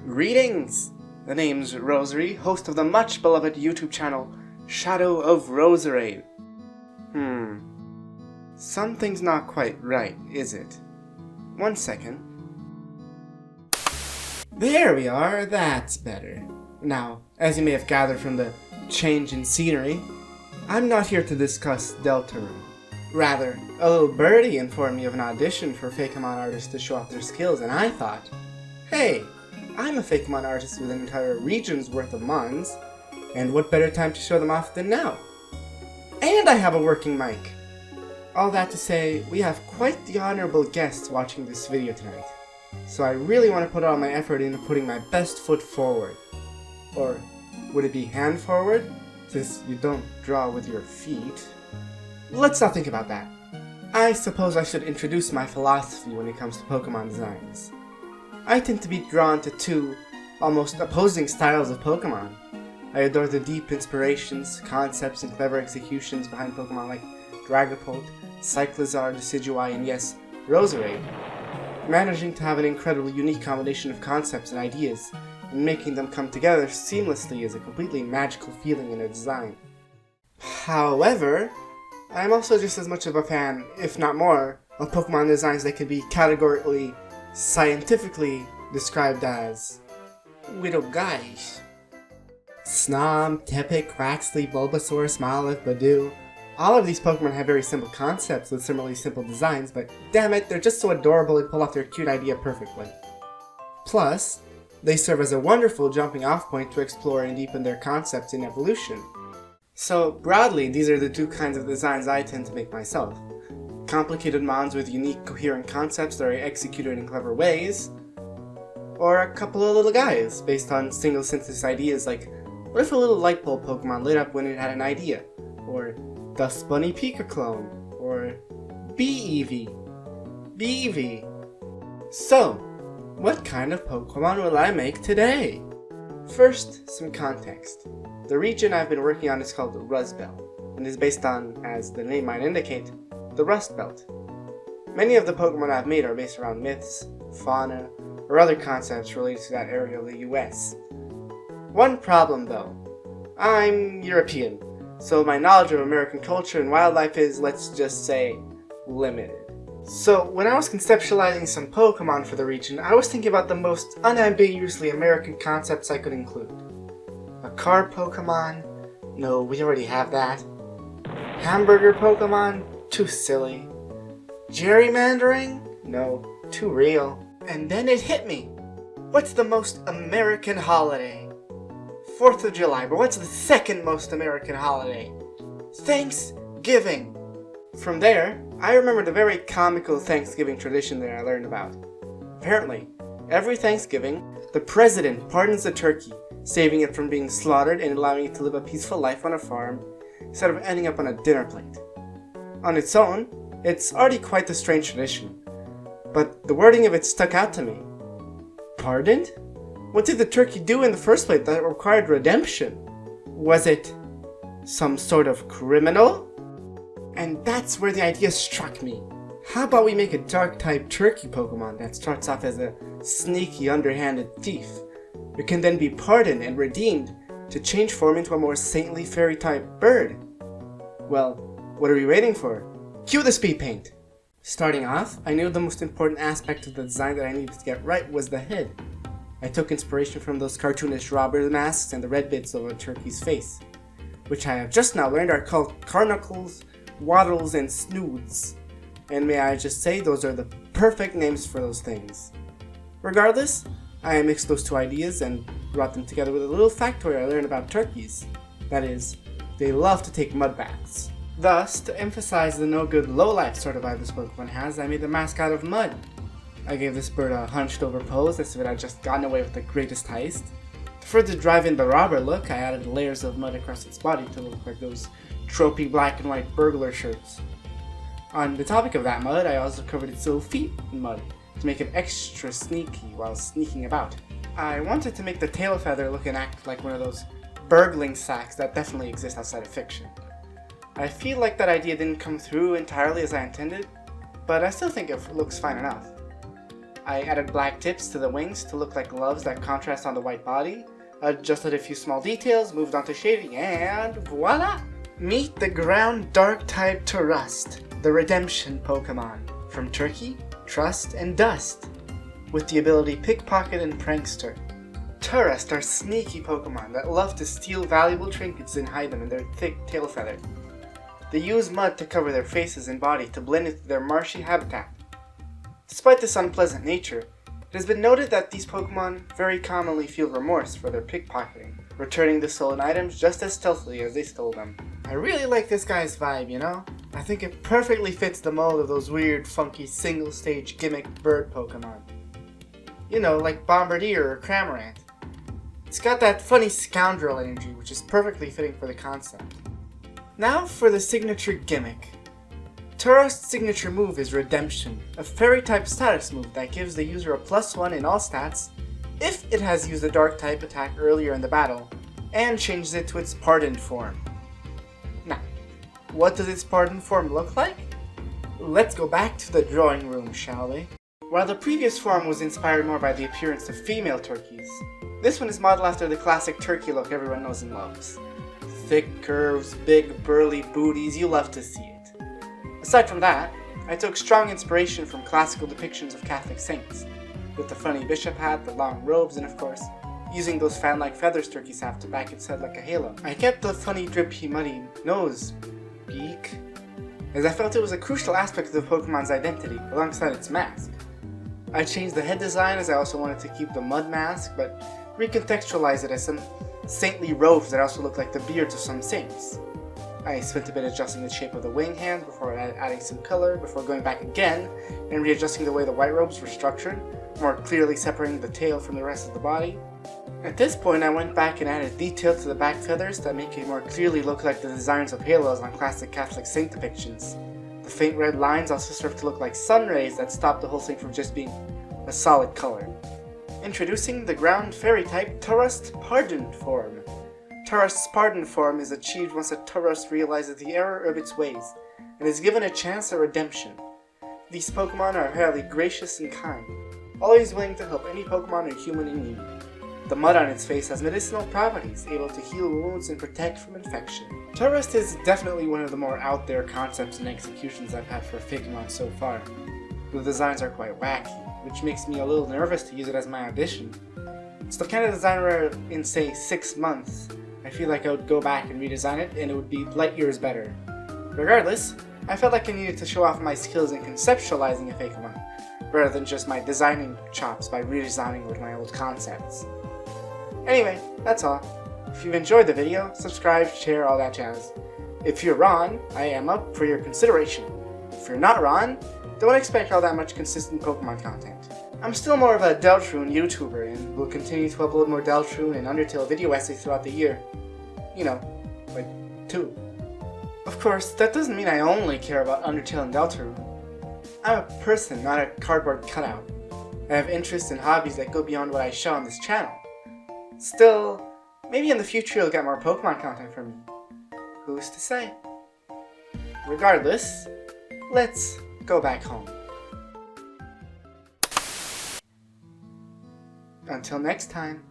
Greetings! The name's Rosary, host of the much beloved YouTube channel Shadow of Rosary. Something's not quite right, is it? 1 second. There we are, that's better. Now, as you may have gathered from the change in scenery, I'm not here to discuss deltarune. Rather, a little birdie informed me of an audition for Fakémon artists to show off their skills, and I thought, hey, I'm a Fakémon artist with an entire region's worth of mons, and what better time to show them off than now? And I have a working mic! All that to say, we have quite the honorable guests watching this video tonight, so I really want to put all my effort into putting my best foot forward. Or would it be hand forward, since you don't draw with your feet? Let's not think about that. I suppose I should introduce my philosophy when it comes to Pokemon designs. I tend to be drawn to two almost opposing styles of Pokemon. I adore the deep inspirations, concepts, and clever executions behind Pokemon like Dragapult, Cyclizar, Decidueye, and yes, Roserade, managing to have an incredibly unique combination of concepts and ideas, and making them come together seamlessly is a completely magical feeling in a design. However, I am also just as much of a fan, if not more, of Pokemon designs that can be categorically, scientifically described as little guys. Snom, Tepig, Quaxly, Bulbasaur, Smoliv, Badoo. All of these Pokemon have very simple concepts with similarly simple designs, but damn it, they're just so adorable and pull off their cute idea perfectly. Plus, they serve as a wonderful jumping off point to explore and deepen their concepts in evolution. So, broadly, these are the two kinds of designs I tend to make myself. Complicated mons with unique, coherent concepts that are executed in clever ways, or a couple of little guys based on single sentence ideas like, what if a little light bulb Pokemon lit up when it had an idea? Or Dust Bunny Pika clone, or B-Eevee. So, what kind of Pokemon will I make today? First, some context. The region I've been working on is called the Rust Belt, and is based on, as the name might indicate, the Rust Belt. Many of the Pokemon I've made are based around myths, fauna, or other concepts related to that area of the US. One problem though, I'm European, so my knowledge of American culture and wildlife is, let's just say, limited. So when I was conceptualizing some Pokemon for the region, I was thinking about the most unambiguously American concepts I could include. A car Pokemon? No, we already have that. Hamburger Pokemon? Too silly. Gerrymandering? No, too real. And then it hit me. What's the most American holiday? 4th of July, but what's the second most American holiday? Thanksgiving. From there, I remembered a very comical Thanksgiving tradition that I learned about. Apparently, every Thanksgiving, the president pardons the turkey, saving it from being slaughtered and allowing it to live a peaceful life on a farm, instead of ending up on a dinner plate. On its own, it's already quite the strange tradition, but the wording of it stuck out to me. Pardoned? What did the turkey do in the first place that required redemption? Was it some sort of criminal? And that's where the idea struck me. How about we make a dark-type turkey Pokemon that starts off as a sneaky, underhanded thief, but can then be pardoned and redeemed to change form into a more saintly fairy-type bird? Well, what are we waiting for? Cue the speed paint! Starting off, I knew the most important aspect of the design that I needed to get right was the head. I took inspiration from those cartoonish robber masks and the red bits over a turkey's face, which I have just now learned are called carnuncles, waddles, and snoods. And may I just say, those are the perfect names for those things. Regardless, I mixed those two ideas and brought them together with a little factoid I learned about turkeys. That is, they love to take mud baths. Thus, to emphasize the no-good, low-life sort of vibe this Pokemon has, I made the mask out of mud. I gave this bird a hunched-over pose as if it had just gotten away with the greatest heist. To further drive in the robber look, I added layers of mud across its body to look like those tropey black and white burglar shirts. On the topic of that mud, I also covered its little feet in mud to make it extra sneaky while sneaking about. I wanted to make the tail feather look and act like one of those burgling sacks that definitely exist outside of fiction. I feel like that idea didn't come through entirely as I intended, but I still think it looks fine enough. I added black tips to the wings to look like gloves that contrast on the white body, adjusted a few small details, moved on to shading, and voila! Meet the ground dark type Turust, the redemption Pokemon, from Turkey, Trust, and Dust, with the ability Pickpocket and Prankster. Turust are sneaky Pokemon that love to steal valuable trinkets and hide them in their thick tail feather. They use mud to cover their faces and body to blend into their marshy habitat. Despite this unpleasant nature, it has been noted that these Pokemon very commonly feel remorse for their pickpocketing, returning the stolen items just as stealthily as they stole them. I really like this guy's vibe, you know? I think it perfectly fits the mold of those weird, funky, single-stage gimmick bird Pokemon. You know, like Bombardier or Cramorant. It's got that funny scoundrel energy, which is perfectly fitting for the concept. Now for the signature gimmick. Turust's signature move is Redemption, a fairy-type status move that gives the user a +1 in all stats if it has used a dark-type attack earlier in the battle, and changes it to its pardoned form. Now, what does its pardoned form look like? Let's go back to the drawing room, shall we? While the previous form was inspired more by the appearance of female turkeys, this one is modeled after the classic turkey look everyone knows and loves. Thick curves, big burly booties, you love to see it. Aside from that, I took strong inspiration from classical depictions of Catholic saints, with the funny bishop hat, the long robes, and of course, using those fan-like feathers turkeys have to back its head like a halo. I kept the funny drippy muddy nose beak, as I felt it was a crucial aspect of the Pokemon's identity, alongside its mask. I changed the head design as I also wanted to keep the mud mask, but recontextualize it as some saintly robes that also look like the beards of some saints. I spent a bit adjusting the shape of the wing hand before adding some color, before going back again and readjusting the way the white robes were structured, more clearly separating the tail from the rest of the body. At this point I went back and added detail to the back feathers that make it more clearly look like the designs of halos on classic Catholic saint depictions. The faint red lines also serve to look like sun rays that stop the whole thing from just being a solid color. Introducing the ground fairy type Turust Pardoned form. Turust's Pardoned form is achieved once a Turust realizes the error of its ways and is given a chance at redemption. These Pokemon are highly gracious and kind, always willing to help any Pokemon or human in need. The mud on its face has medicinal properties, able to heal wounds and protect from infection. Turust is definitely one of the more out there concepts and executions I've had for Fakémon so far. The designs are quite wacky, which makes me a little nervous to use it as my audition. It's the kind of design where in say 6 months, I feel like I would go back and redesign it and it would be light years better. Regardless, I felt like I needed to show off my skills in conceptualizing a Fakémon, rather than just my designing chops by redesigning with my old concepts. Anyway, that's all. If you've enjoyed the video, subscribe, share, all that jazz. If you're Ron, I am up for your consideration. If you're not Ron, don't expect all that much consistent Pokemon content. I'm still more of a Deltarune YouTuber and will continue to upload more Deltarune and Undertale video essays throughout the year. You know, like 2. Of course, that doesn't mean I only care about Undertale and Deltarune. I'm a person, not a cardboard cutout. I have interests and hobbies that go beyond what I show on this channel. Still, maybe in the future you'll get more Pokemon content from me. Who's to say? Regardless, let's go back home. Until next time.